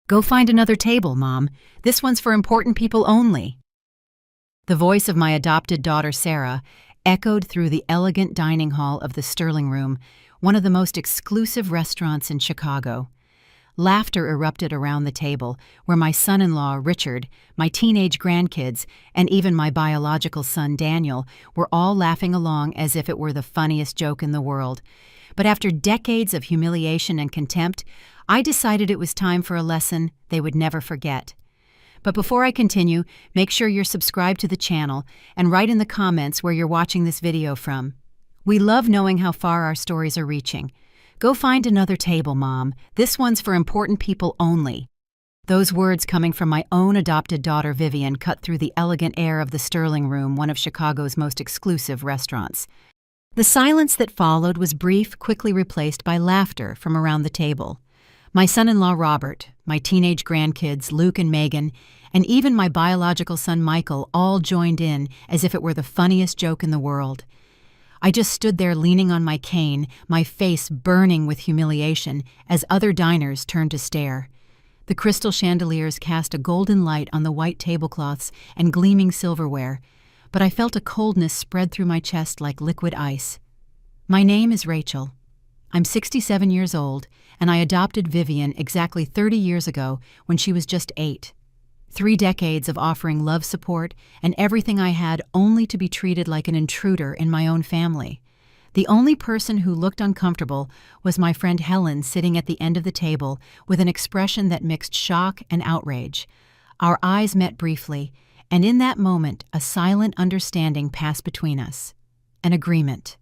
Go find another table, Mom. This one's for important people only. The voice of my adopted daughter, Sarah, echoed through the elegant dining hall of the Sterling Room, one of the most exclusive restaurants in Chicago. Laughter erupted around the table, where my son-in-law, Richard, my teenage grandkids, and even my biological son, Daniel, were all laughing along as if it were the funniest joke in the world. But after decades of humiliation and contempt, I decided it was time for a lesson they would never forget. But before I continue, make sure you're subscribed to the channel and write in the comments where you're watching this video from. We love knowing how far our stories are reaching. Go find another table, Mom. This one's for important people only. Those words coming from my own adopted daughter, Vivian, cut through the elegant air of the Sterling Room, one of Chicago's most exclusive restaurants. The silence that followed was brief, quickly replaced by laughter from around the table. My son-in-law, Robert, my teenage grandkids, Luke and Megan, and even my biological son, Michael, all joined in as if it were the funniest joke in the world. I just stood there leaning on my cane, my face burning with humiliation, as other diners turned to stare. The crystal chandeliers cast a golden light on the white tablecloths and gleaming silverware, but I felt a coldness spread through my chest like liquid ice. My name is Rachel. I'm 67 years old, and I adopted Vivian exactly 30 years ago when she was just 8. 3 decades of offering love, support, and everything I had, only to be treated like an intruder in my own family. The only person who looked uncomfortable was my friend Helen, sitting at the end of the table with an expression that mixed shock and outrage. Our eyes met briefly, and in that moment a silent understanding passed between us. An agreement.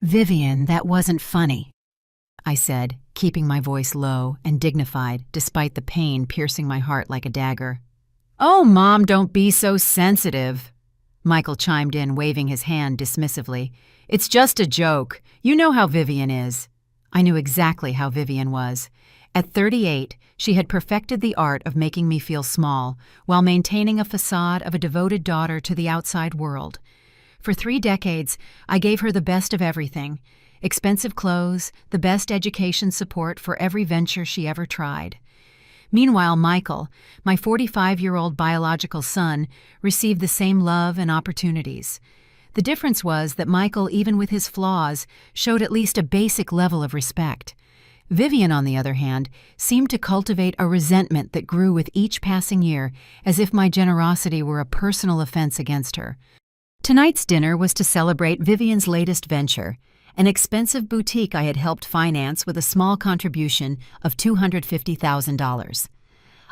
"Vivian, that wasn't funny," I said, keeping my voice low and dignified despite the pain piercing my heart like a dagger. "Oh, Mom, don't be so sensitive," Michael chimed in, waving his hand dismissively. "It's just a joke. You know how Vivian is." I knew exactly how Vivian was. At 38, she had perfected the art of making me feel small while maintaining a facade of a devoted daughter to the outside world. For 3 decades, I gave her the best of everything: expensive clothes, the best education support for every venture she ever tried. Meanwhile, Michael, my 45-year-old biological son, received the same love and opportunities. The difference was that Michael, even with his flaws, showed at least a basic level of respect. Vivian, on the other hand, seemed to cultivate a resentment that grew with each passing year, as if my generosity were a personal offense against her. Tonight's dinner was to celebrate Vivian's latest venture, an expensive boutique I had helped finance with a small contribution of $250,000.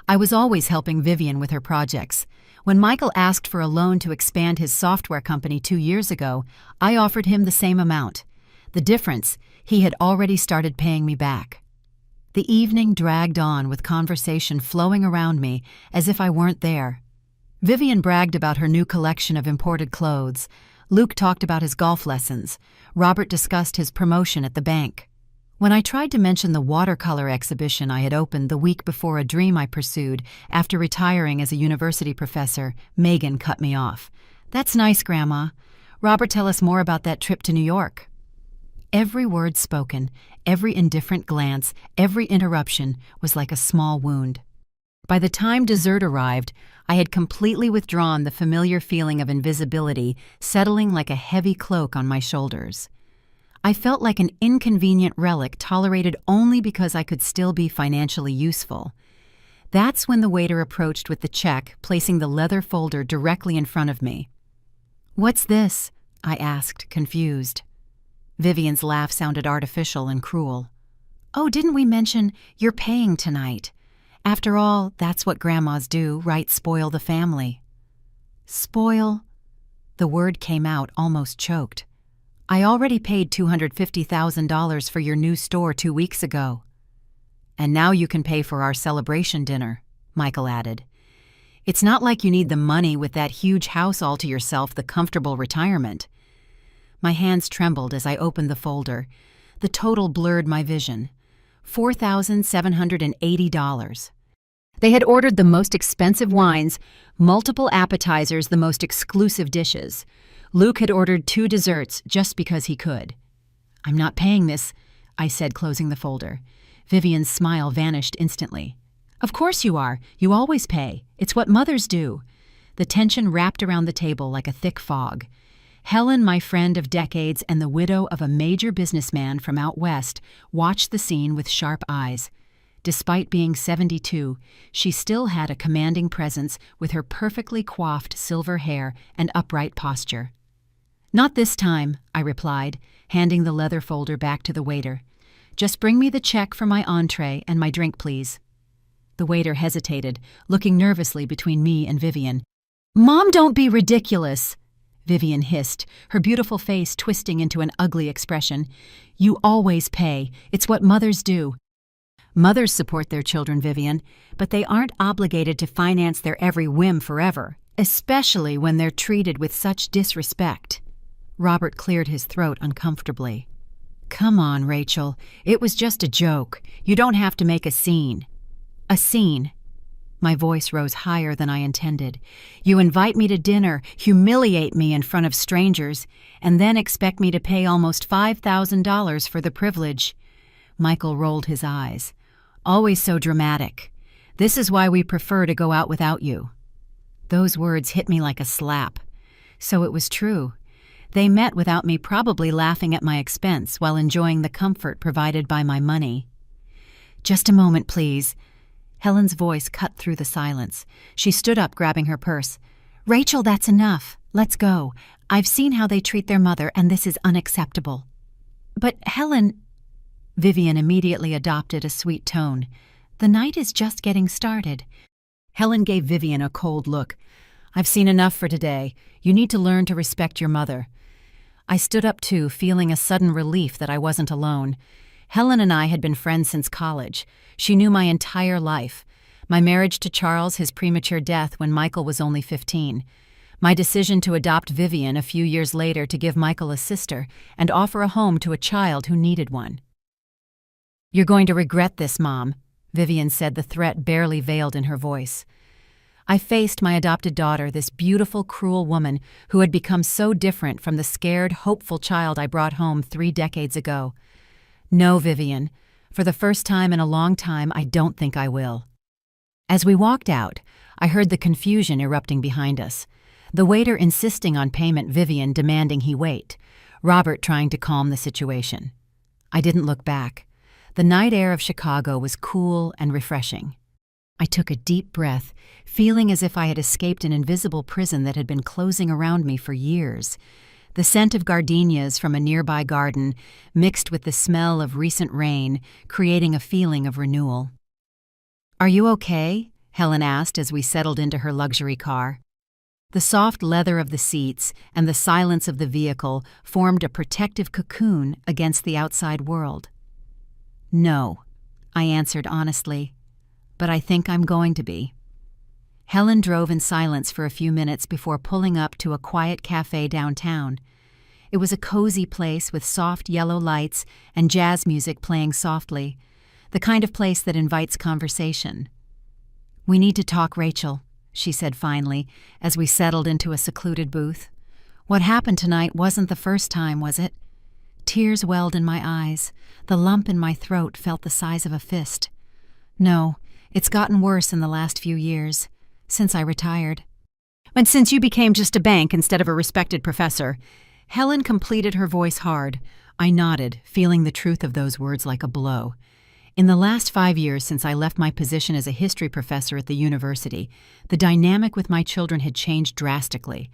I was always helping Vivian with her projects. When Michael asked for a loan to expand his software company 2 years ago, I offered him the same amount. The difference, he had already started paying me back. The evening dragged on with conversation flowing around me as if I weren't there. Vivian bragged about her new collection of imported clothes. Luke talked about his golf lessons. Robert discussed his promotion at the bank. When I tried to mention the watercolor exhibition I had opened the week before a dream I pursued after retiring as a university professor, Megan cut me off. "That's nice, Grandma. Robert, tell us more about that trip to New York." Every word spoken, every indifferent glance, every interruption was like a small wound. By the time dessert arrived, I had completely withdrawn the familiar feeling of invisibility settling like a heavy cloak on my shoulders. I felt like an inconvenient relic tolerated only because I could still be financially useful. That's when the waiter approached with the check, placing the leather folder directly in front of me. "What's this?" I asked, confused. Vivian's laugh sounded artificial and cruel. "Oh, didn't we mention you're paying tonight? After all, that's what grandmas do, right? Spoil the family." "Spoil?" The word came out almost choked. "I already paid $250,000 for your new store 2 weeks ago." "And now you can pay for our celebration dinner," Michael added. "It's not like you need the money with that huge house all to yourself, the comfortable retirement." My hands trembled as I opened the folder. The total blurred my vision. $4,780. They had ordered the most expensive wines, multiple appetizers, the most exclusive dishes. Luke had ordered 2 desserts just because he could. "I'm not paying this," I said, closing the folder. Vivian's smile vanished instantly. Of course you are. You always pay. It's what mothers do. The tension wrapped around the table like a thick fog. Helen, my friend of decades and the widow of a major businessman from out west, watched the scene with sharp eyes. Despite being 72, she still had a commanding presence with her perfectly coiffed silver hair and upright posture. "Not this time," I replied, handing the leather folder back to the waiter. "Just bring me the check for my entree and my drink, please." The waiter hesitated, looking nervously between me and Vivian. "Mom, don't be ridiculous," Vivian hissed, her beautiful face twisting into an ugly expression. "You always pay. It's what mothers do." Mothers support their children, Vivian, but they aren't obligated to finance their every whim forever, especially when they're treated with such disrespect. Robert cleared his throat uncomfortably. "Come on, Rachel. It was just a joke. You don't have to make a scene." "A scene?" My voice rose higher than I intended. "You invite me to dinner, humiliate me in front of strangers, and then expect me to pay almost $5,000 for the privilege." Michael rolled his eyes. "Always so dramatic. This is why we prefer to go out without you." Those words hit me like a slap. So it was true. They met without me probably laughing at my expense while enjoying the comfort provided by my money. "Just a moment, please." Helen's voice cut through the silence. She stood up, grabbing her purse. "Rachel, that's enough. Let's go. I've seen how they treat their mother, and this is unacceptable." "But Helen—" Vivian immediately adopted a sweet tone. "The night is just getting started." Helen gave Vivian a cold look. "I've seen enough for today. You need to learn to respect your mother." I stood up too, feeling a sudden relief that I wasn't alone. Helen and I had been friends since college. She knew my entire life. My marriage to Charles, his premature death when Michael was only 15. My decision to adopt Vivian a few years later to give Michael a sister and offer a home to a child who needed one. "You're going to regret this, Mom," Vivian said, the threat barely veiled in her voice. I faced my adopted daughter, this beautiful, cruel woman who had become so different from the scared, hopeful child I brought home 3 decades ago. "No, Vivian. For the first time in a long time, I don't think I will." As we walked out, I heard the confusion erupting behind us. The waiter insisting on payment, Vivian demanding he wait, Robert trying to calm the situation. I didn't look back. The night air of Chicago was cool and refreshing. I took a deep breath, feeling as if I had escaped an invisible prison that had been closing around me for years. The scent of gardenias from a nearby garden mixed with the smell of recent rain, creating a feeling of renewal. "Are you okay?" Helen asked as we settled into her luxury car. The soft leather of the seats and the silence of the vehicle formed a protective cocoon against the outside world. "No," I answered honestly, "but I think I'm going to be." Helen drove in silence for a few minutes before pulling up to a quiet cafe downtown. It was a cozy place with soft yellow lights and jazz music playing softly, the kind of place that invites conversation. "We need to talk, Rachel," she said finally, as we settled into a secluded booth. "What happened tonight wasn't the first time, was it?" Tears welled in my eyes. The lump in my throat felt the size of a fist. "No, it's gotten worse in the last few years, since I retired." "And since you became just a bank instead of a respected professor." Helen completed her voice hard. I nodded, feeling the truth of those words like a blow. In the last 5 years since I left my position as a history professor at the university, the dynamic with my children had changed drastically.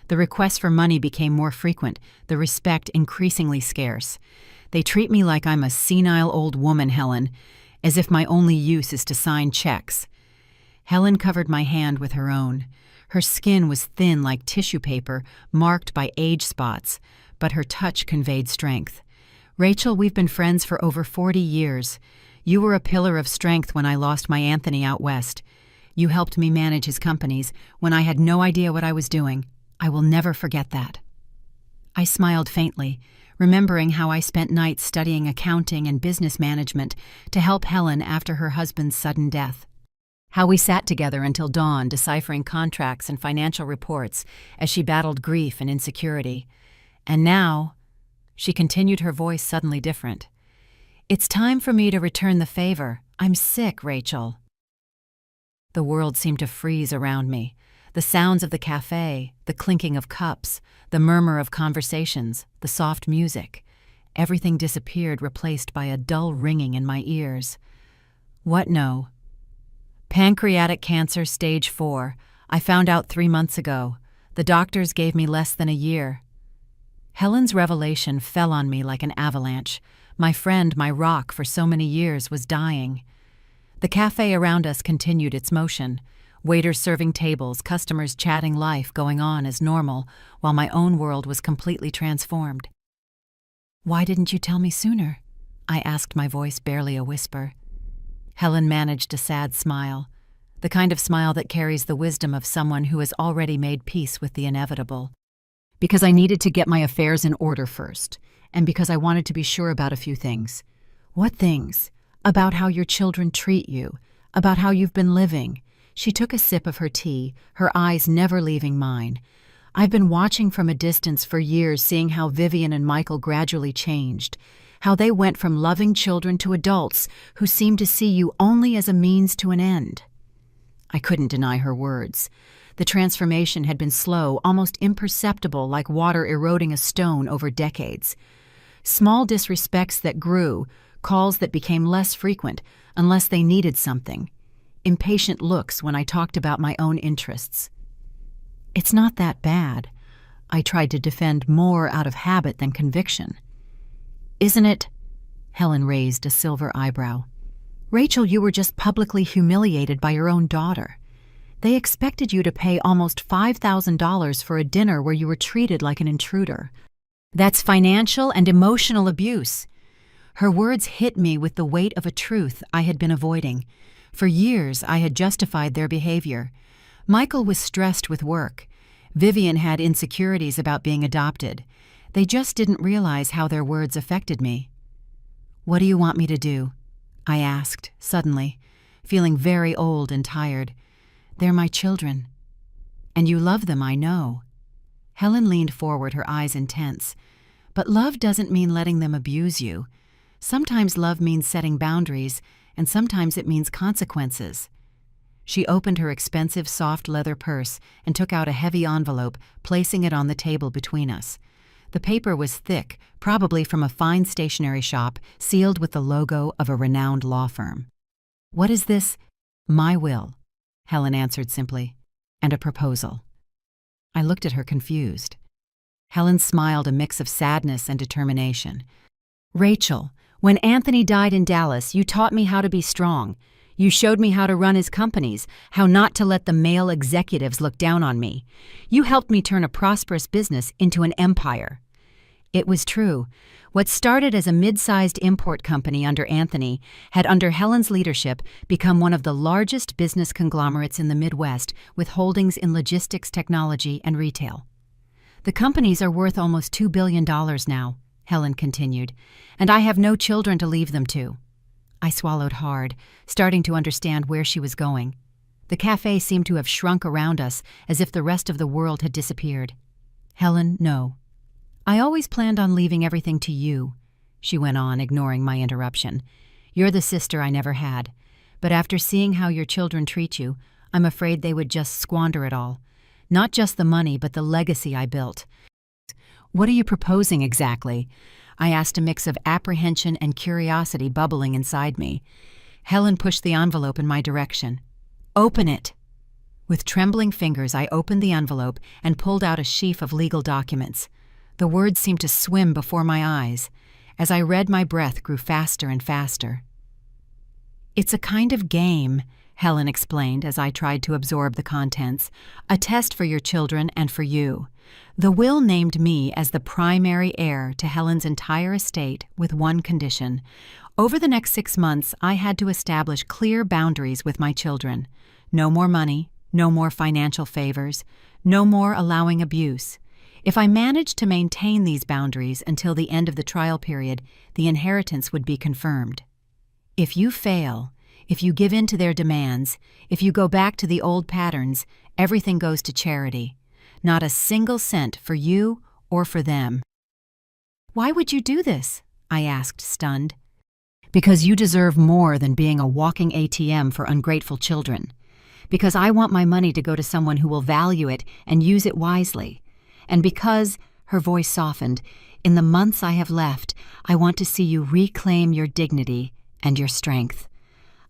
The requests for money became more frequent, the respect increasingly scarce. "They treat me like I'm a senile old woman, Helen, as if my only use is to sign checks." Helen covered my hand with her own. Her skin was thin like tissue paper, marked by age spots, but her touch conveyed strength. "Rachel, we've been friends for over 40 years. You were a pillar of strength when I lost my Anthony out west. You helped me manage his companies when I had no idea what I was doing. I will never forget that." I smiled faintly, remembering how I spent nights studying accounting and business management to help Helen after her husband's sudden death. How we sat together until dawn deciphering contracts and financial reports as she battled grief and insecurity. "And now," she continued, her voice suddenly different, "it's time for me to return the favor. I'm sick, Rachel." The world seemed to freeze around me. The sounds of the cafe, the clinking of cups, the murmur of conversations, the soft music. Everything disappeared, replaced by a dull ringing in my ears. What no? Pancreatic cancer stage 4. I found out 3 months ago. The doctors gave me less than a year. Helen's revelation fell on me like an avalanche. My friend, my rock for so many years, was dying. The cafe around us continued its motion. Waiters serving tables, customers chatting, life going on as normal, while my own world was completely transformed. "Why didn't you tell me sooner?" I asked, my voice barely a whisper. Helen managed a sad smile, the kind of smile that carries the wisdom of someone who has already made peace with the inevitable. "Because I needed to get my affairs in order first, and because I wanted to be sure about a few things." "What things?" "About how your children treat you, about how you've been living." She took a sip of her tea, her eyes never leaving mine. "I've been watching from a distance for years, seeing how Vivian and Michael gradually changed, how they went from loving children to adults who seemed to see you only as a means to an end." I couldn't deny her words. The transformation had been slow, almost imperceptible, like water eroding a stone over decades. Small disrespects that grew, calls that became less frequent unless they needed something. Impatient looks when I talked about my own interests. "It's not that bad." I tried to defend more out of habit than conviction. "Isn't it?" Helen raised a silver eyebrow. "Rachel, you were just publicly humiliated by your own daughter. They expected you to pay almost $5,000 for a dinner where you were treated like an intruder. That's financial and emotional abuse." Her words hit me with the weight of a truth I had been avoiding. For years, I had justified their behavior. Michael was stressed with work. Vivian had insecurities about being adopted. They just didn't realize how their words affected me. "What do you want me to do?" I asked, suddenly, feeling very old and tired. "They're my children." "And you love them, I know." Helen leaned forward, her eyes intense. "But love doesn't mean letting them abuse you. Sometimes love means setting boundaries, and sometimes it means consequences." She opened her expensive soft leather purse and took out a heavy envelope, placing it on the table between us. The paper was thick, probably from a fine stationery shop, sealed with the logo of a renowned law firm. "What is this?" "My will," Helen answered simply, "and a proposal." I looked at her confused. Helen smiled, a mix of sadness and determination. "Rachel, when Anthony died in Dallas, you taught me how to be strong. You showed me how to run his companies, how not to let the male executives look down on me. You helped me turn a prosperous business into an empire." It was true. What started as a mid-sized import company under Anthony had, under Helen's leadership, become one of the largest business conglomerates in the Midwest, with holdings in logistics, technology, and retail. "The companies are worth almost $2 billion now," Helen continued, "and I have no children to leave them to." I swallowed hard, starting to understand where she was going. The cafe seemed to have shrunk around us, as if the rest of the world had disappeared. "Helen, no. I always planned on leaving everything to you," she went on, ignoring my interruption. "You're the sister I never had. But after seeing how your children treat you, I'm afraid they would just squander it all. Not just the money, but the legacy I built." "What are you proposing exactly?" I asked, a mix of apprehension and curiosity bubbling inside me. Helen pushed the envelope in my direction. "Open it." With trembling fingers, I opened the envelope and pulled out a sheaf of legal documents. The words seemed to swim before my eyes. As I read, my breath grew faster and faster. "It's a kind of game," Helen explained as I tried to absorb the contents. "A test for your children and for you. The will named me as the primary heir to Helen's entire estate with one condition. Over the next 6 months, I had to establish clear boundaries with my children. No more money, no more financial favors, no more allowing abuse. If I managed to maintain these boundaries until the end of the trial period, the inheritance would be confirmed. If you fail, if you give in to their demands, if you go back to the old patterns, everything goes to charity. Not a single cent for you or for them." "Why would you do this?" I asked, stunned. "Because you deserve more than being a walking ATM for ungrateful children. Because I want my money to go to someone who will value it and use it wisely. And because," her voice softened, "in the months I have left, I want to see you reclaim your dignity and your strength."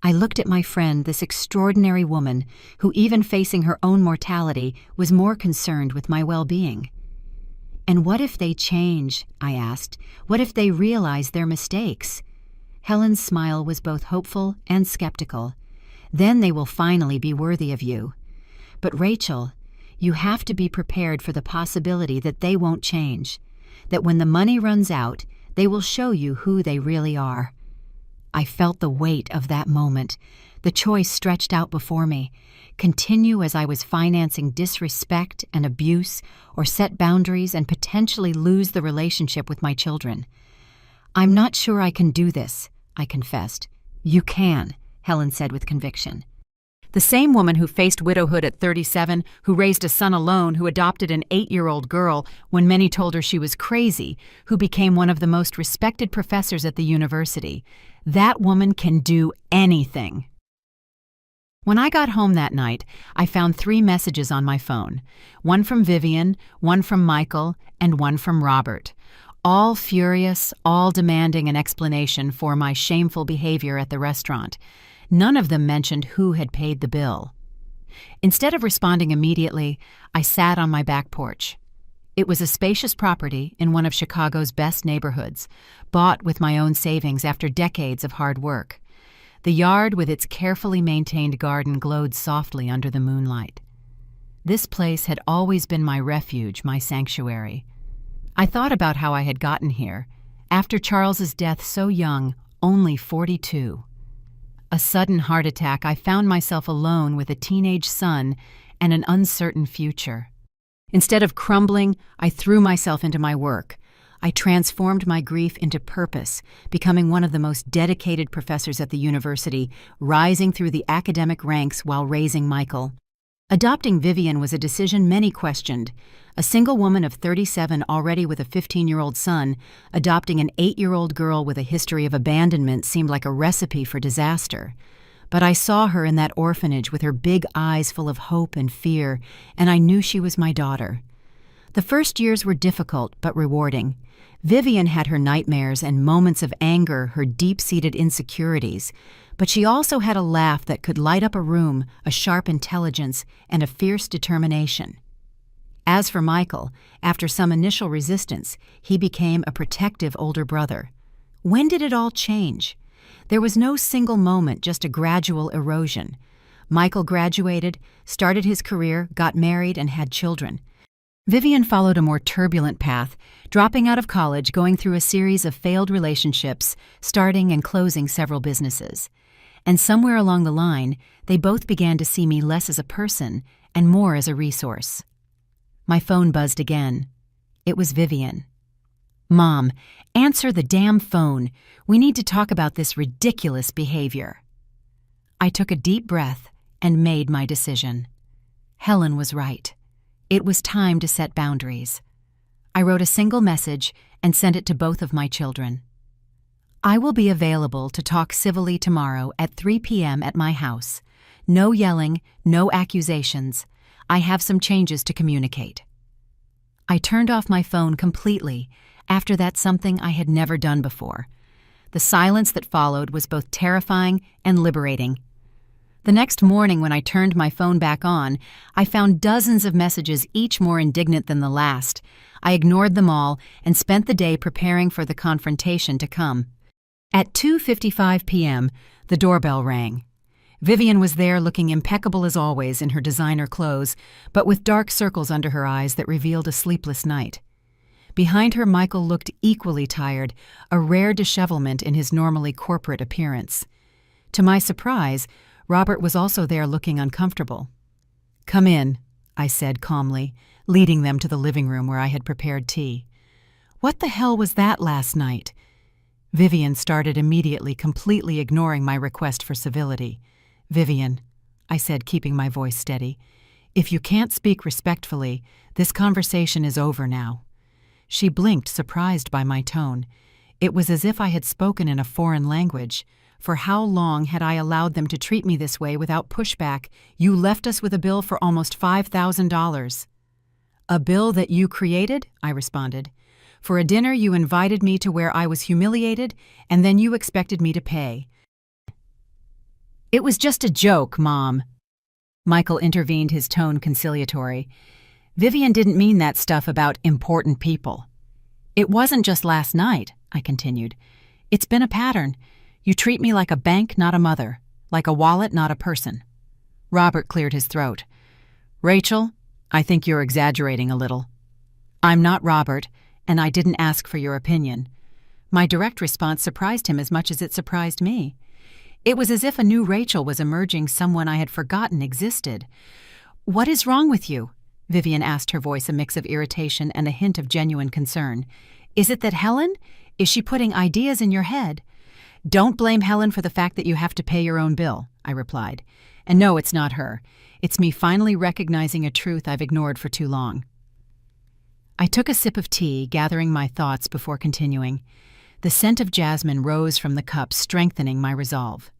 I looked at my friend, this extraordinary woman, who even facing her own mortality was more concerned with my well-being. "And what if they change?" I asked. "What if they realize their mistakes?" Helen's smile was both hopeful and skeptical. "Then they will finally be worthy of you. But Rachel, you have to be prepared for the possibility that they won't change, that when the money runs out, they will show you who they really are." I felt the weight of that moment. The choice stretched out before me: continue as I was financing disrespect and abuse, or set boundaries and potentially lose the relationship with my children. "I'm not sure I can do this," I confessed. "You can," Helen said with conviction. The same woman who faced widowhood at 37, who raised a son alone, who adopted an 8-year-old girl when many told her she was crazy, who became one of the most respected professors at the university. That woman can do anything. When I got home that night, I found 3 messages on my phone. One from Vivian, one from Michael, and one from Robert. All furious, all demanding an explanation for my shameful behavior at the restaurant. None of them mentioned who had paid the bill. Instead of responding immediately, I sat on my back porch. It was a spacious property in one of Chicago's best neighborhoods, bought with my own savings after decades of hard work. The yard with its carefully maintained garden glowed softly under the moonlight. This place had always been my refuge, my sanctuary. I thought about how I had gotten here, after Charles's death so young, only 42. A sudden heart attack, I found myself alone with a teenage son and an uncertain future. Instead of crumbling, I threw myself into my work. I transformed my grief into purpose, becoming one of the most dedicated professors at the university, rising through the academic ranks while raising Michael. Adopting Vivian was a decision many questioned. A single woman of 37 already with a 15-year-old son, adopting an 8-year-old girl with a history of abandonment seemed like a recipe for disaster. But I saw her in that orphanage with her big eyes full of hope and fear, and I knew she was my daughter. The first years were difficult but rewarding. Vivian had her nightmares and moments of anger, her deep-seated insecurities, but she also had a laugh that could light up a room, a sharp intelligence, and a fierce determination. As for Michael, after some initial resistance, he became a protective older brother. When did it all change? There was no single moment, just a gradual erosion. Michael graduated, started his career, got married, and had children. Vivian followed a more turbulent path, dropping out of college, going through a series of failed relationships, starting and closing several businesses. And somewhere along the line, they both began to see me less as a person and more as a resource. My phone buzzed again. It was Vivian. "Mom, answer the damn phone. We need to talk about this ridiculous behavior." I took a deep breath and made my decision. Helen was right. It was time to set boundaries. I wrote a single message and sent it to both of my children. "I will be available to talk civilly tomorrow at 3 p.m. at my house. No yelling, no accusations. I have some changes to communicate." I turned off my phone completely after that, something I had never done before. The silence that followed was both terrifying and liberating. The next morning, when I turned my phone back on, I found dozens of messages, each more indignant than the last. I ignored them all and spent the day preparing for the confrontation to come. At 2:55 p.m., the doorbell rang. Vivian was there, looking impeccable as always in her designer clothes, but with dark circles under her eyes that revealed a sleepless night. Behind her, Michael looked equally tired, a rare dishevelment in his normally corporate appearance. To my surprise, Robert was also there, looking uncomfortable. "Come in," I said calmly, leading them to the living room where I had prepared tea. "What the hell was that last night?" Vivian started immediately, completely ignoring my request for civility. "Vivian," I said, keeping my voice steady, "if you can't speak respectfully, this conversation is over now." She blinked, surprised by my tone. It was as if I had spoken in a foreign language. For how long had I allowed them to treat me this way without pushback? You left us with a bill for almost $5,000. A bill that you created? I responded. For a dinner you invited me to where I was humiliated, and then you expected me to pay. It was just a joke, Mom. Michael intervened, his tone conciliatory. Vivian didn't mean that stuff about important people. It wasn't just last night, I continued. It's been a pattern. You treat me like a bank, not a mother. Like a wallet, not a person. Robert cleared his throat. Rachel, I think you're exaggerating a little. I'm not Robert, and I didn't ask for your opinion. My direct response surprised him as much as it surprised me. It was as if a new Rachel was emerging, someone I had forgotten existed. What is wrong with you? Vivian asked, her voice a mix of irritation and a hint of genuine concern. Is it that Helen? Is she putting ideas in your head? Don't blame Helen for the fact that you have to pay your own bill, I replied. And no, it's not her. It's me finally recognizing a truth I've ignored for too long. I took a sip of tea, gathering my thoughts before continuing. The scent of jasmine rose from the cup, strengthening my resolve.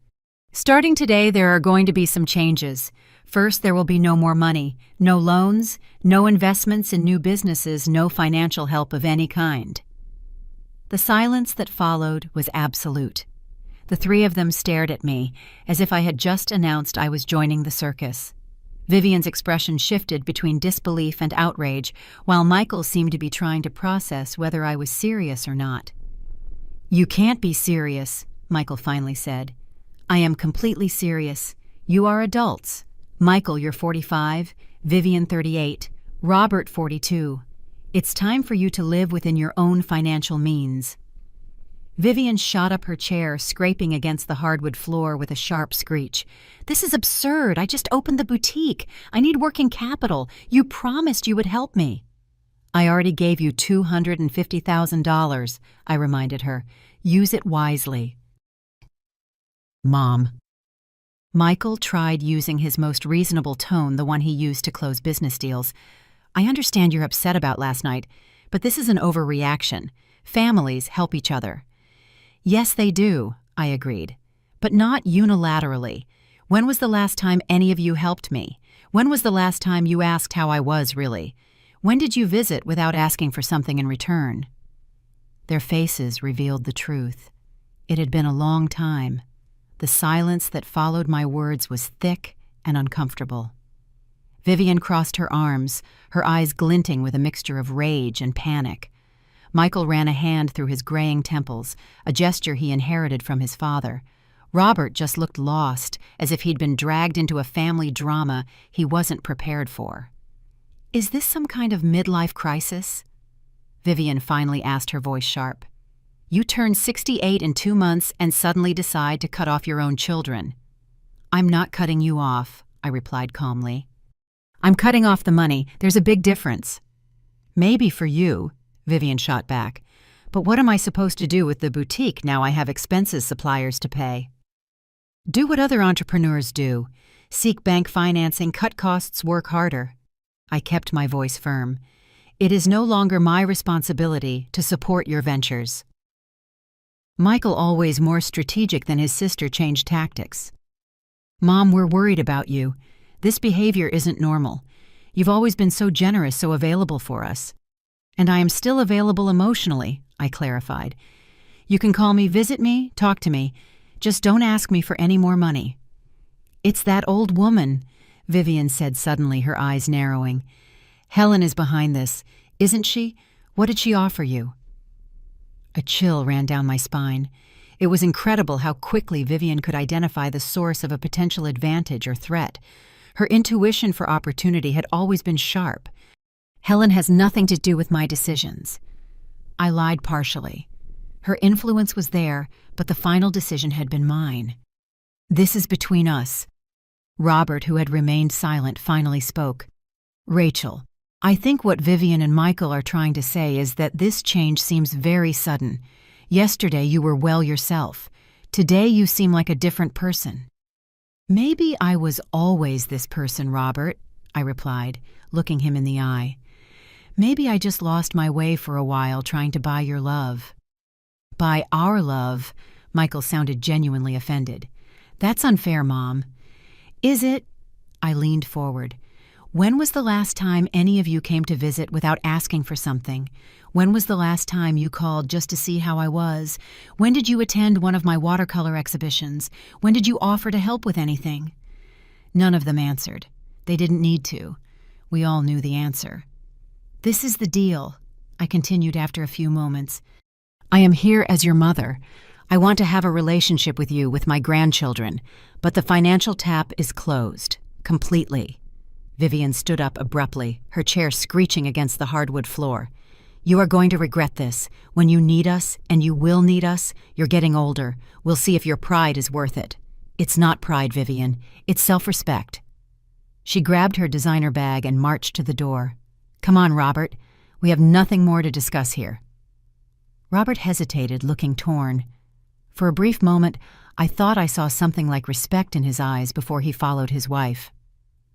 Starting today, there are going to be some changes. First, there will be no more money, no loans, no investments in new businesses, no financial help of any kind. The silence that followed was absolute. The three of them stared at me, as if I had just announced I was joining the circus. Vivian's expression shifted between disbelief and outrage, while Michael seemed to be trying to process whether I was serious or not. You can't be serious, Michael finally said. I am completely serious. You are adults. Michael, you're 45, Vivian 38, Robert 42. It's time for you to live within your own financial means. Vivian shot up her chair, scraping against the hardwood floor with a sharp screech. This is absurd. I just opened the boutique. I need working capital. You promised you would help me. I already gave you $250,000, I reminded her. Use it wisely. Mom. Michael tried using his most reasonable tone, the one he used to close business deals. I understand you're upset about last night, but this is an overreaction. Families help each other. Yes, they do, I agreed. But not unilaterally. When was the last time any of you helped me? When was the last time you asked how I was, really? When did you visit without asking for something in return? Their faces revealed the truth. It had been a long time. The silence that followed my words was thick and uncomfortable. Vivian crossed her arms, her eyes glinting with a mixture of rage and panic. Michael ran a hand through his graying temples, a gesture he inherited from his father. Robert just looked lost, as if he'd been dragged into a family drama he wasn't prepared for. Is this some kind of midlife crisis? Vivian finally asked, her voice sharp. You turn 68 in 2 months and suddenly decide to cut off your own children. I'm not cutting you off, I replied calmly. I'm cutting off the money. There's a big difference. Maybe for you, Vivian shot back. But what am I supposed to do with the boutique now I have expenses suppliers to pay? Do what other entrepreneurs do. Seek bank financing, cut costs, work harder. I kept my voice firm. It is no longer my responsibility to support your ventures. Michael, always more strategic than his sister, changed tactics. Mom, we're worried about you. This behavior isn't normal. You've always been so generous, so available for us. And I am still available emotionally, I clarified. You can call me, visit me, talk to me. Just don't ask me for any more money. It's that old woman, Vivian said suddenly, her eyes narrowing. Helen is behind this, isn't she? What did she offer you? A chill ran down my spine. It was incredible how quickly Vivian could identify the source of a potential advantage or threat. Her intuition for opportunity had always been sharp. Helen has nothing to do with my decisions. I lied partially. Her influence was there, but the final decision had been mine. This is between us. Robert, who had remained silent, finally spoke. Rachel, I think what Vivian and Michael are trying to say is that this change seems very sudden. Yesterday you were well yourself. Today you seem like a different person. Maybe I was always this person, Robert, I replied, looking him in the eye. Maybe I just lost my way for a while trying to buy your love. Buy our love, Michael sounded genuinely offended. That's unfair, Mom. Is it? I leaned forward. When was the last time any of you came to visit without asking for something? When was the last time you called just to see how I was? When did you attend one of my watercolor exhibitions? When did you offer to help with anything? None of them answered. They didn't need to. We all knew the answer. This is the deal, I continued after a few moments. I am here as your mother. I want to have a relationship with you, with my grandchildren, but the financial tap is closed. Completely. Vivian stood up abruptly, her chair screeching against the hardwood floor. You are going to regret this. When you need us, and you will need us, you're getting older. We'll see if your pride is worth it. It's not pride, Vivian. It's self-respect. She grabbed her designer bag and marched to the door. Come on, Robert. We have nothing more to discuss here. Robert hesitated, looking torn. For a brief moment, I thought I saw something like respect in his eyes before he followed his wife.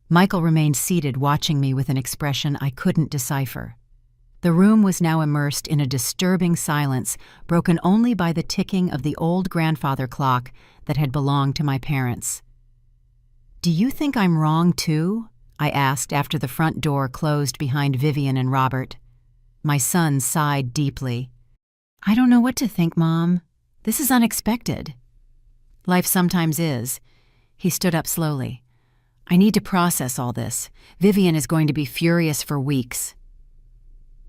Michael remained seated, watching me with an expression I couldn't decipher. The room was now immersed in a disturbing silence, broken only by the ticking of the old grandfather clock that had belonged to my parents. Do you think I'm wrong, too? I asked after the front door closed behind Vivian and Robert. My son sighed deeply. I don't know what to think, Mom. This is unexpected. Life sometimes is. He stood up slowly. I need to process all this. Vivian is going to be furious for weeks.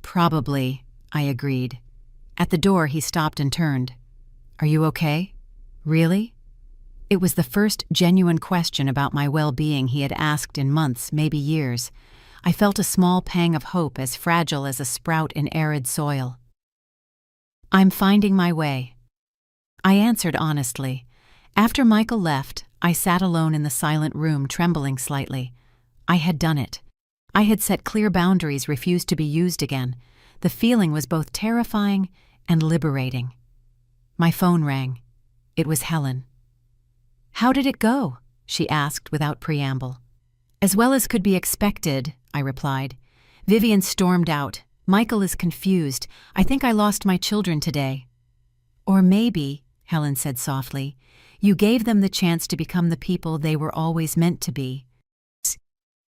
Probably, I agreed. At the door, he stopped and turned. Are you okay? Really? It was the first genuine question about my well-being he had asked in months, maybe years. I felt a small pang of hope, as fragile as a sprout in arid soil. I'm finding my way. I answered honestly. After Michael left, I sat alone in the silent room, trembling slightly. I had done it. I had set clear boundaries, refused to be used again. The feeling was both terrifying and liberating. My phone rang. It was Helen. How did it go? She asked without preamble. As well as could be expected, I replied. Vivian stormed out. Michael is confused. I think I lost my children today. Or maybe, Helen said softly, you gave them the chance to become the people they were always meant to be.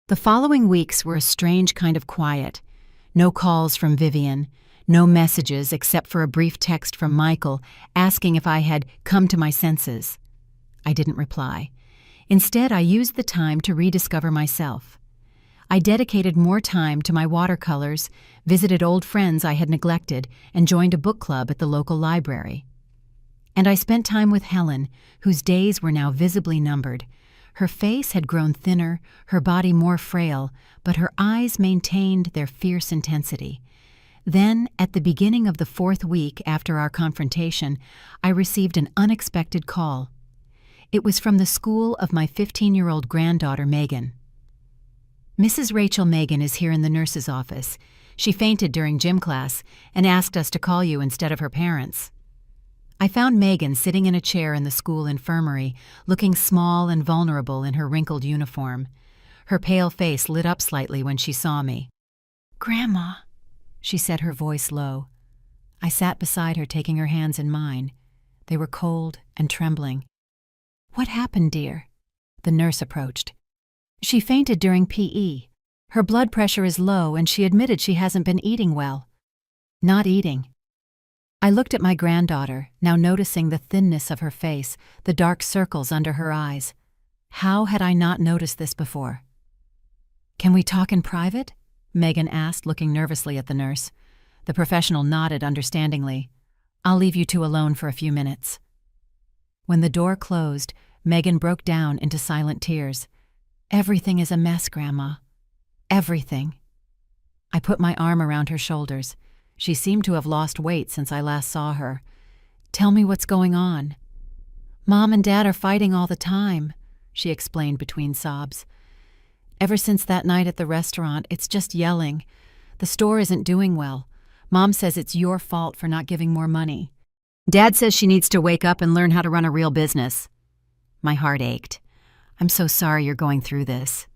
The following weeks were a strange kind of quiet. No calls from Vivian, no messages except for a brief text from Michael asking if I had come to my senses. I didn't reply. Instead, I used the time to rediscover myself. I dedicated more time to my watercolors, visited old friends I had neglected, and joined a book club at the local library. And I spent time with Helen, whose days were now visibly numbered. Her face had grown thinner, her body more frail, but her eyes maintained their fierce intensity. Then, at the beginning of the 4th week after our confrontation, I received an unexpected call. It was from the school of my 15-year-old granddaughter, Megan. Mrs. Rachel Megan is here in the nurse's office. She fainted during gym class and asked us to call you instead of her parents. I found Megan sitting in a chair in the school infirmary, looking small and vulnerable in her wrinkled uniform. Her pale face lit up slightly when she saw me. "Grandma," she said, her voice low. I sat beside her, taking her hands in mine. They were cold and trembling. "What happened, dear?" The nurse approached. "She fainted during PE. Her blood pressure is low and she admitted she hasn't been eating well." Not eating. I looked at my granddaughter, now noticing the thinness of her face, the dark circles under her eyes. How had I not noticed this before? "Can we talk in private?" Megan asked, looking nervously at the nurse. The professional nodded understandingly. "I'll leave you two alone for a few minutes." When the door closed, Megan broke down into silent tears. "Everything is a mess, Grandma. Everything." I put my arm around her shoulders. She seemed to have lost weight since I last saw her. "Tell me what's going on." "Mom and Dad are fighting all the time," she explained between sobs. "Ever since that night at the restaurant, it's just yelling. The store isn't doing well. Mom says it's your fault for not giving more money. Dad says she needs to wake up and learn how to run a real business." My heart ached. "I'm so sorry you're going through this."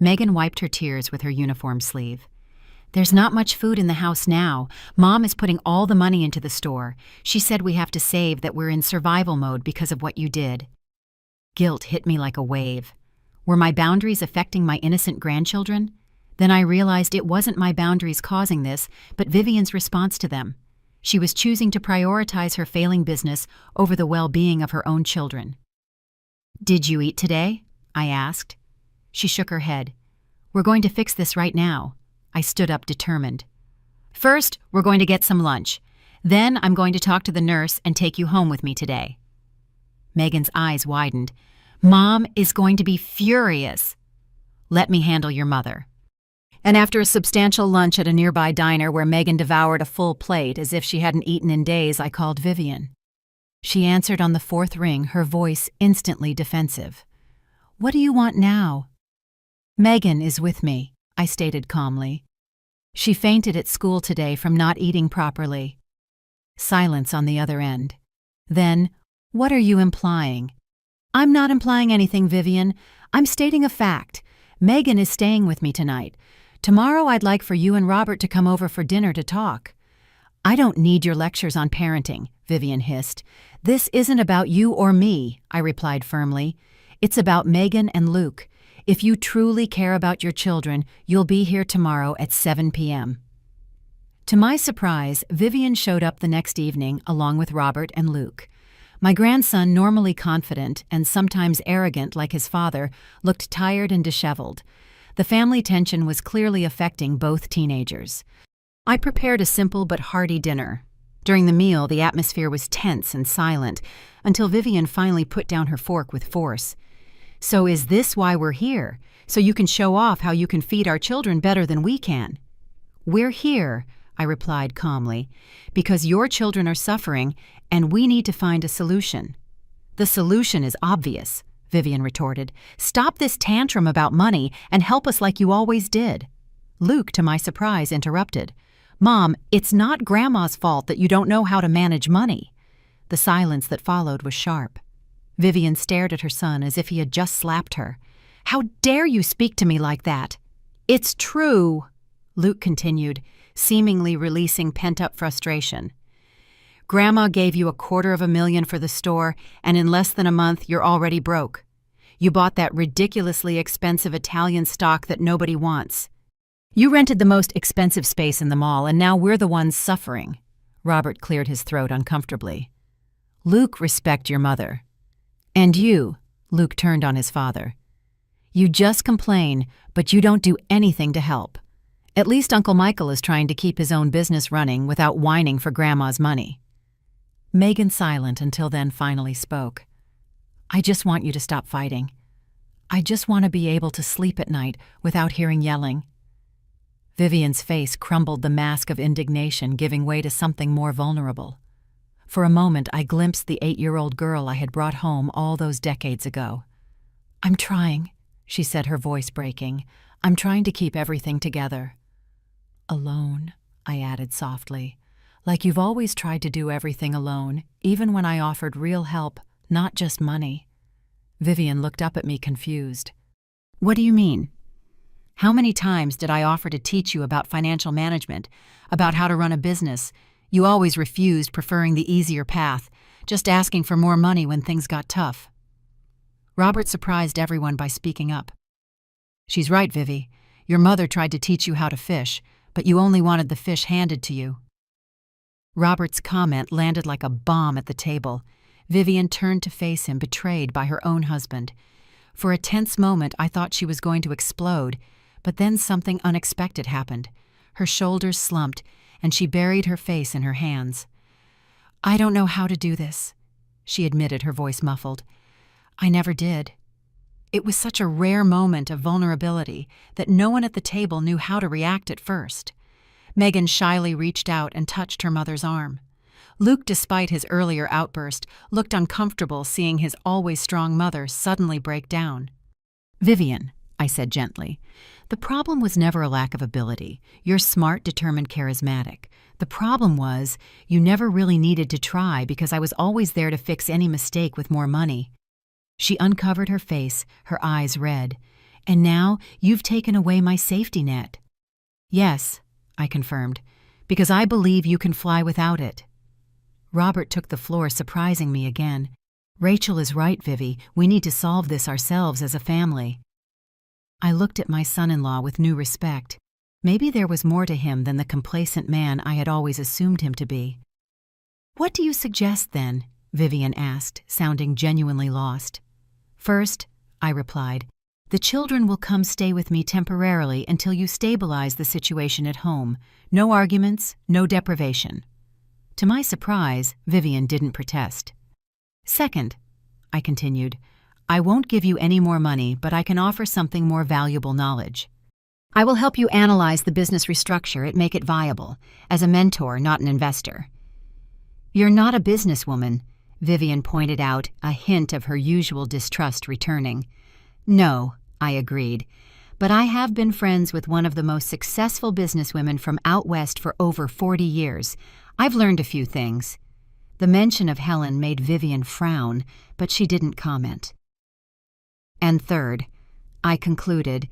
Megan wiped her tears with her uniform sleeve. There's not much food in the house now. Mom is putting all the money into the store. She said we have to save, that we're in survival mode because of what you did. Guilt hit me like a wave. Were my boundaries affecting my innocent grandchildren? Then I realized it wasn't my boundaries causing this, but Vivian's response to them. She was choosing to prioritize her failing business over the well-being of her own children. "Did you eat today?" I asked. She shook her head. "We're going to fix this right now." I stood up determined. "First, we're going to get some lunch. Then I'm going to talk to the nurse and take you home with me today." Megan's eyes widened. "Mom is going to be furious." "Let me handle your mother." And after a substantial lunch at a nearby diner where Megan devoured a full plate as if she hadn't eaten in days, I called Vivian. She answered on the fourth ring, her voice instantly defensive. "What do you want now?" "Megan is with me," I stated calmly. "She fainted at school today from not eating properly." Silence on the other end. Then, "What are you implying?" "I'm not implying anything, Vivian. I'm stating a fact. Megan is staying with me tonight. Tomorrow I'd like for you and Robert to come over for dinner to talk." "I don't need your lectures on parenting," Vivian hissed. "This isn't about you or me," I replied firmly. "It's about Megan and Luke. If you truly care about your children, you'll be here tomorrow at 7 p.m. To my surprise, Vivian showed up the next evening along with Robert and Luke. My grandson, normally confident and sometimes arrogant like his father, looked tired and disheveled. The family tension was clearly affecting both teenagers. I prepared a simple but hearty dinner. During the meal, the atmosphere was tense and silent, until Vivian finally put down her fork with force. "So is this why we're here? So you can show off how you can feed our children better than we can?" "We're here," I replied calmly, "because your children are suffering, and we need to find a solution." "The solution is obvious," Vivian retorted. "Stop this tantrum about money and help us like you always did." Luke, to my surprise, interrupted. "Mom, it's not Grandma's fault that you don't know how to manage money." The silence that followed was sharp. Vivian stared at her son as if he had just slapped her. "How dare you speak to me like that?" "It's true," Luke continued, seemingly releasing pent-up frustration. "Grandma gave you $250,000 for the store, and in less than a month you're already broke. You bought that ridiculously expensive Italian stock that nobody wants. You rented the most expensive space in the mall, and now we're the ones suffering." Robert cleared his throat uncomfortably. "Luke, respect your mother." "And you," Luke turned on his father. "You just complain, but you don't do anything to help. At least Uncle Michael is trying to keep his own business running without whining for Grandma's money." Megan, silent until then, finally spoke. "I just want you to stop fighting. I just want to be able to sleep at night without hearing yelling." Vivian's face crumbled, the mask of indignation giving way to something more vulnerable. For a moment, I glimpsed the 8-year-old girl I had brought home all those decades ago. "I'm trying," she said, her voice breaking. "I'm trying to keep everything together." "Alone," I added softly. "Like you've always tried to do everything alone, even when I offered real help, not just money." Vivian looked up at me confused. "What do you mean? How many times did I offer to teach you about financial management, about how to run a business? You always refused, preferring the easier path, just asking for more money when things got tough." Robert surprised everyone by speaking up. "She's right, Vivi. Your mother tried to teach you how to fish, but you only wanted the fish handed to you." Robert's comment landed like a bomb at the table. Vivian turned to face him, betrayed by her own husband. For a tense moment, I thought she was going to explode, but then something unexpected happened. Her shoulders slumped, and she buried her face in her hands. "I don't know how to do this," she admitted, her voice muffled. "I never did." It was such a rare moment of vulnerability that no one at the table knew how to react at first. Megan shyly reached out and touched her mother's arm. Luke, despite his earlier outburst, looked uncomfortable seeing his always strong mother suddenly break down. "Vivian," I said gently, "the problem was never a lack of ability. You're smart, determined, charismatic. The problem was you never really needed to try because I was always there to fix any mistake with more money." She uncovered her face, her eyes red. "And now you've taken away my safety net." "Yes," I confirmed, because I believe you can fly without it. Robert took the floor, surprising me again. Rachel is right, Vivi. We need to solve this ourselves as a family. I looked at my son-in-law with new respect. Maybe there was more to him than the complacent man I had always assumed him to be. What do you suggest, then? Vivian asked, sounding genuinely lost. First, I replied, the children will come stay with me temporarily until you stabilize the situation at home. No arguments, no deprivation. To my surprise, Vivian didn't protest. Second, I continued, I won't give you any more money, but I can offer something more valuable knowledge. I will help you analyze the business restructure and make it viable, as a mentor, not an investor. You're not a businesswoman, Vivian pointed out, a hint of her usual distrust returning. No, I agreed, but I have been friends with one of the most successful businesswomen from out west for over 40 years. I've learned a few things. The mention of Helen made Vivian frown, but she didn't comment. And third, I concluded,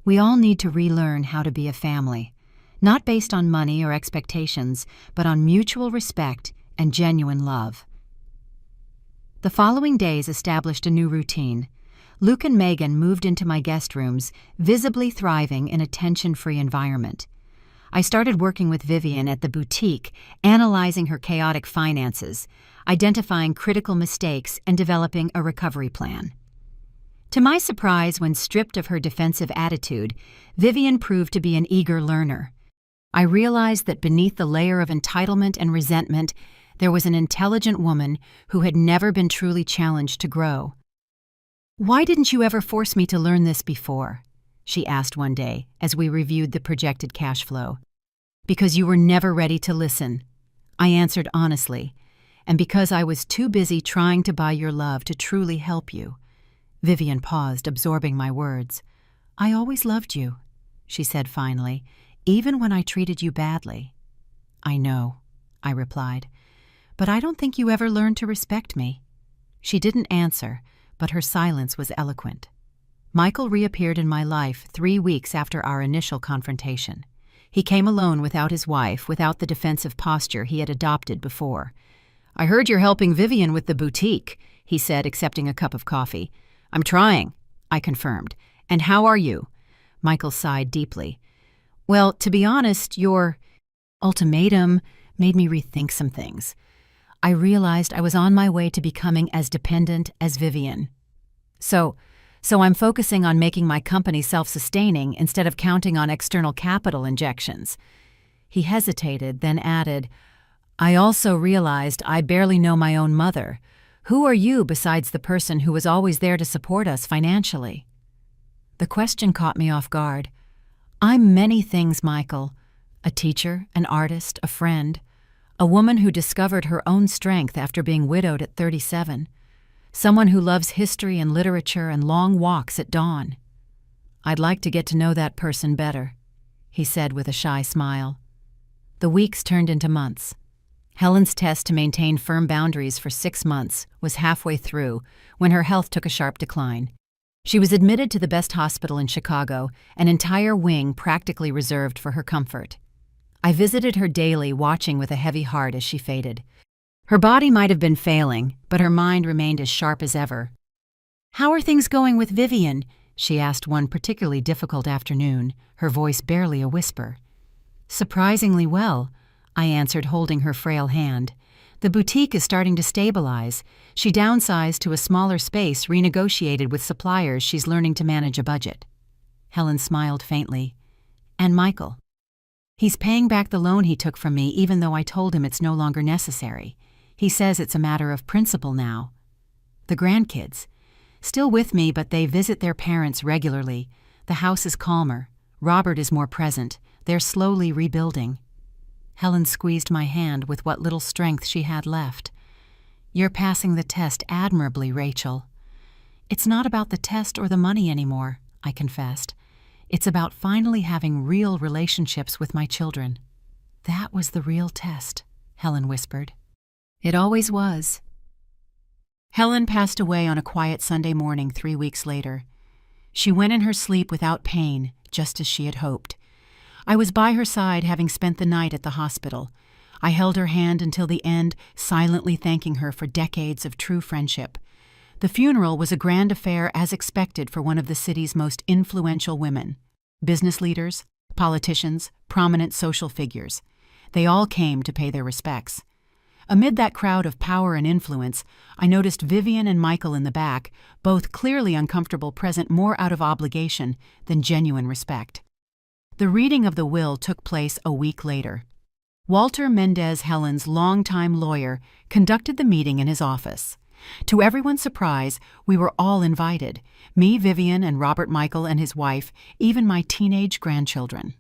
we all need to relearn how to be a family, not based on money or expectations, but on mutual respect and genuine love. The following days established a new routine. Luke and Megan moved into my guest rooms, visibly thriving in a tension-free environment. I started working with Vivian at the boutique, analyzing her chaotic finances, identifying critical mistakes, and developing a recovery plan. To my surprise, when stripped of her defensive attitude, Vivian proved to be an eager learner. I realized that beneath the layer of entitlement and resentment, there was an intelligent woman who had never been truly challenged to grow. Why didn't you ever force me to learn this before? She asked one day as we reviewed the projected cash flow. Because you were never ready to listen, I answered honestly, and because I was too busy trying to buy your love to truly help you. Vivian paused, absorbing my words. I always loved you, she said finally, even when I treated you badly. I know, I replied, but I don't think you ever learned to respect me. She didn't answer, but her silence was eloquent. Michael reappeared in my life 3 weeks after our initial confrontation. He came alone without his wife, without the defensive posture he had adopted before. I heard you're helping Vivian with the boutique, he said, accepting a cup of coffee. I'm trying, I confirmed. And how are you? Michael sighed deeply. Well, to be honest, your ultimatum made me rethink some things. I realized I was on my way to becoming as dependent as Vivian. So I'm focusing on making my company self-sustaining instead of counting on external capital injections. He hesitated, then added, I also realized I barely know my own mother. Who are you besides the person who was always there to support us financially? The question caught me off guard. I'm many things, Michael. A teacher, an artist, a friend. A woman who discovered her own strength after being widowed at 37. Someone who loves history and literature and long walks at dawn. I'd like to get to know that person better, he said with a shy smile. The weeks turned into months. Helen's test to maintain firm boundaries for 6 months was halfway through when her health took a sharp decline. She was admitted to the best hospital in Chicago, an entire wing practically reserved for her comfort. I visited her daily, watching with a heavy heart as she faded. Her body might have been failing, but her mind remained as sharp as ever. How are things going with Vivian? She asked one particularly difficult afternoon, her voice barely a whisper. Surprisingly well, I answered, holding her frail hand. The boutique is starting to stabilize. She downsized to a smaller space, renegotiated with suppliers. She's learning to manage a budget. Helen smiled faintly. And Michael? He's paying back the loan he took from me, even though I told him it's no longer necessary. He says it's a matter of principle now. The grandkids? Still with me, but they visit their parents regularly. The house is calmer. Robert is more present. They're slowly rebuilding. Helen squeezed my hand with what little strength she had left. You're passing the test admirably, Rachel. It's not about the test or the money anymore, I confessed. It's about finally having real relationships with my children. That was the real test, Helen whispered. It always was. Helen passed away on a quiet Sunday morning 3 weeks later. She went in her sleep without pain, just as she had hoped. I was by her side, having spent the night at the hospital. I held her hand until the end, silently thanking her for decades of true friendship. The funeral was a grand affair as expected for one of the city's most influential women. Business leaders, politicians, prominent social figures. They all came to pay their respects. Amid that crowd of power and influence, I noticed Vivian and Michael in the back, both clearly uncomfortable, present more out of obligation than genuine respect. The reading of the will took place a week later. Walter Mendez, Helen's longtime lawyer, conducted the meeting in his office. To everyone's surprise, we were all invited, me, Vivian, and Robert Michael and his wife, even my teenage grandchildren.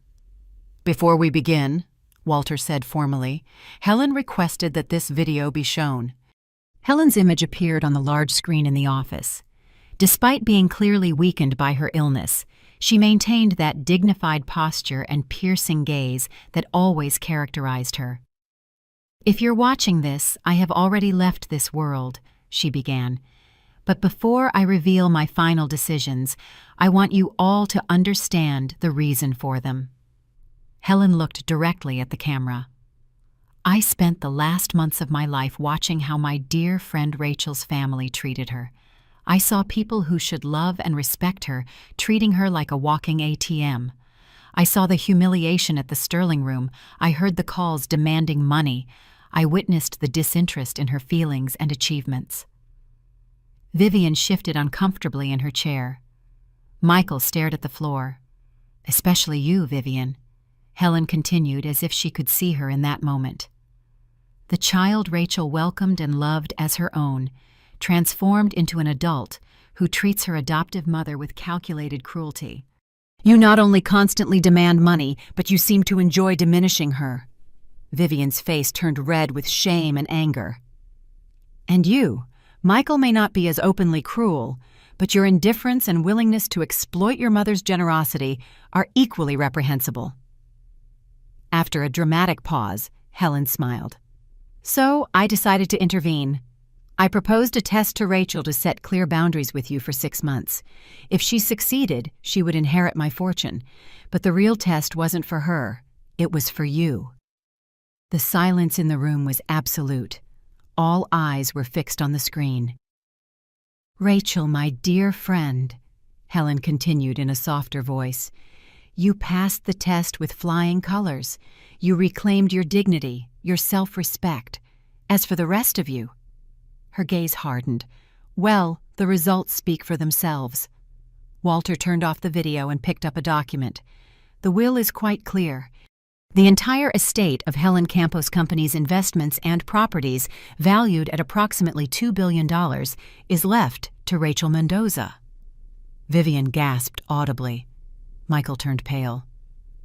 "Before we begin," Walter said formally, "Helen requested that this video be shown." Helen's image appeared on the large screen in the office. Despite being clearly weakened by her illness, she maintained that dignified posture and piercing gaze that always characterized her. "If you're watching this, I have already left this world," she began. "But before I reveal my final decisions, I want you all to understand the reason for them." Helen looked directly at the camera. "I spent the last months of my life watching how my dear friend Rachel's family treated her. I saw people who should love and respect her treating her like a walking ATM. I saw the humiliation at the Sterling Room. I heard the calls demanding money. I witnessed the disinterest in her feelings and achievements." Vivian shifted uncomfortably in her chair. Michael stared at the floor. "Especially you, Vivian," Helen continued as if she could see her in that moment. "The child Rachel welcomed and loved as her own, transformed into an adult who treats her adoptive mother with calculated cruelty. You not only constantly demand money, but you seem to enjoy diminishing her." Vivian's face turned red with shame and anger. "And you, Michael, may not be as openly cruel, but your indifference and willingness to exploit your mother's generosity are equally reprehensible." After a dramatic pause, Helen smiled. "So I decided to intervene. I proposed a test to Rachel to set clear boundaries with you for 6 months. If she succeeded, she would inherit my fortune. But the real test wasn't for her. It was for you." The silence in the room was absolute. All eyes were fixed on the screen. "Rachel, my dear friend," Helen continued in a softer voice, "you passed the test with flying colors. You reclaimed your dignity, your self-respect. As for the rest of you—" Her gaze hardened. "Well, the results speak for themselves." Walter turned off the video and picked up a document. "The will is quite clear. The entire estate of Helen Campos Company's investments and properties, valued at approximately $2 billion, is left to Rachel Mendoza." Vivian gasped audibly. Michael turned pale.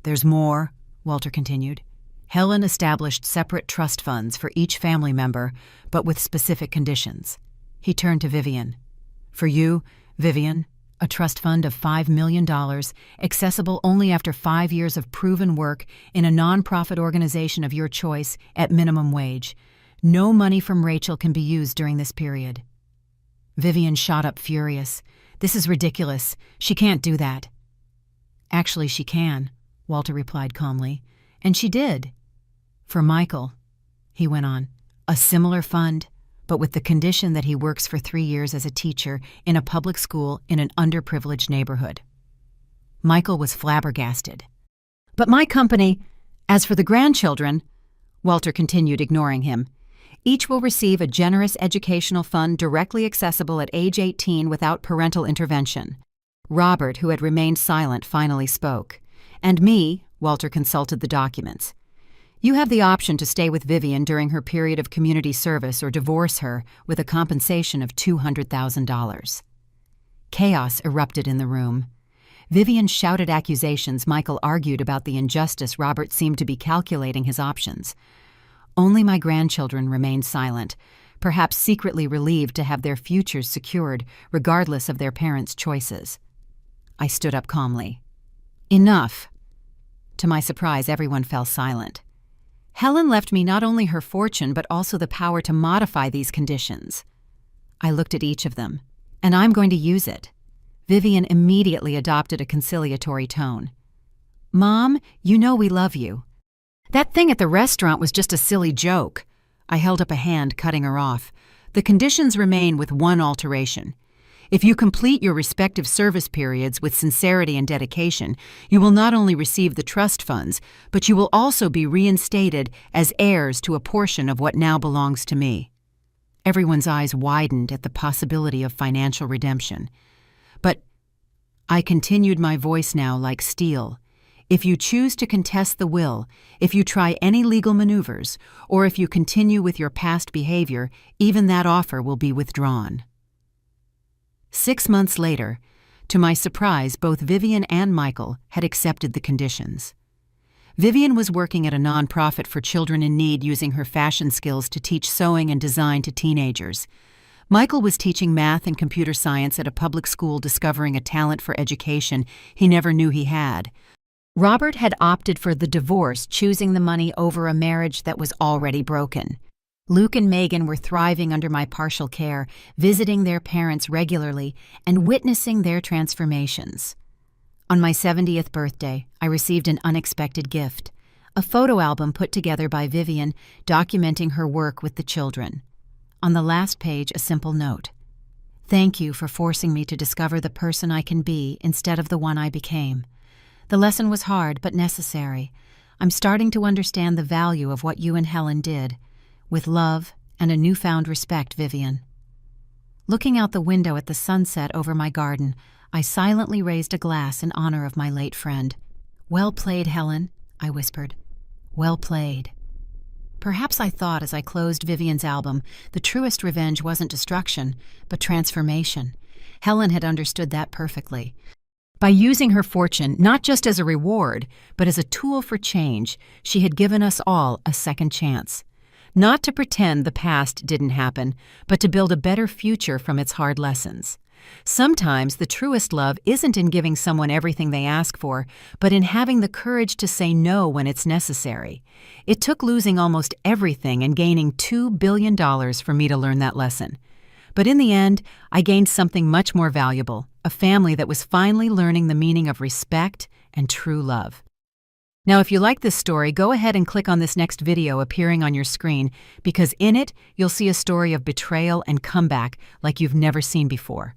"There's more," Walter continued. "Helen established separate trust funds for each family member, but with specific conditions." He turned to Vivian. "For you, Vivian, a trust fund of $5 million, accessible only after 5 years of proven work in a nonprofit organization of your choice at minimum wage. No money from Rachel can be used during this period." Vivian shot up furious. "This is ridiculous. She can't do that." "Actually, she can," Walter replied calmly. "And she did. For Michael," he went on, "a similar fund, but with the condition that he works for 3 years as a teacher in a public school in an underprivileged neighborhood." Michael was flabbergasted. "But my company—" "As for the grandchildren," Walter continued, ignoring him, "each will receive a generous educational fund directly accessible at age 18 without parental intervention." Robert, who had remained silent, finally spoke. "And me," Walter consulted the documents. "You have the option to stay with Vivian during her period of community service or divorce her with a compensation of $200,000. Chaos erupted in the room. Vivian shouted accusations. Michael argued about the injustice. Robert seemed to be calculating his options. Only my grandchildren remained silent, perhaps secretly relieved to have their futures secured, regardless of their parents' choices. I stood up calmly. "Enough." To my surprise, everyone fell silent. Helen left me not only her fortune, but also the power to modify these conditions. I looked at each of them, and I'm going to use it. Vivian immediately adopted a conciliatory tone. "Mom, you know we love you." "That thing at the restaurant was just a silly joke." I held up a hand, cutting her off. "The conditions remain with one alteration. If you complete your respective service periods with sincerity and dedication, you will not only receive the trust funds, but you will also be reinstated as heirs to a portion of what now belongs to me." Everyone's eyes widened at the possibility of financial redemption. "But," I continued, my voice now like steel, "if you choose to contest the will, if you try any legal maneuvers, or if you continue with your past behavior, even that offer will be withdrawn." 6 months later, to my surprise, both Vivian and Michael had accepted the conditions. Vivian was working at a nonprofit for children in need, using her fashion skills to teach sewing and design to teenagers. Michael was teaching math and computer science at a public school, discovering a talent for education he never knew he had. Robert had opted for the divorce, choosing the money over a marriage that was already broken. Luke and Megan were thriving under my partial care, visiting their parents regularly and witnessing their transformations. On my 70th birthday, I received an unexpected gift, a photo album put together by Vivian documenting her work with the children. On the last page, a simple note: "Thank you for forcing me to discover the person I can be instead of the one I became. The lesson was hard but necessary. I'm starting to understand the value of what you and Helen did. With love and a newfound respect, Vivian." Looking out the window at the sunset over my garden, I silently raised a glass in honor of my late friend. "Well played, Helen," I whispered. "Well played." Perhaps I thought as I closed Vivian's album, the truest revenge wasn't destruction, but transformation. Helen had understood that perfectly. By using her fortune not just as a reward, but as a tool for change, she had given us all a second chance. Not to pretend the past didn't happen, but to build a better future from its hard lessons. Sometimes the truest love isn't in giving someone everything they ask for, but in having the courage to say no when it's necessary. It took losing almost everything and gaining $2 billion for me to learn that lesson. But in the end, I gained something much more valuable, a family that was finally learning the meaning of respect and true love. Now, if you like this story, go ahead and click on this next video appearing on your screen, because in it, you'll see a story of betrayal and comeback like you've never seen before.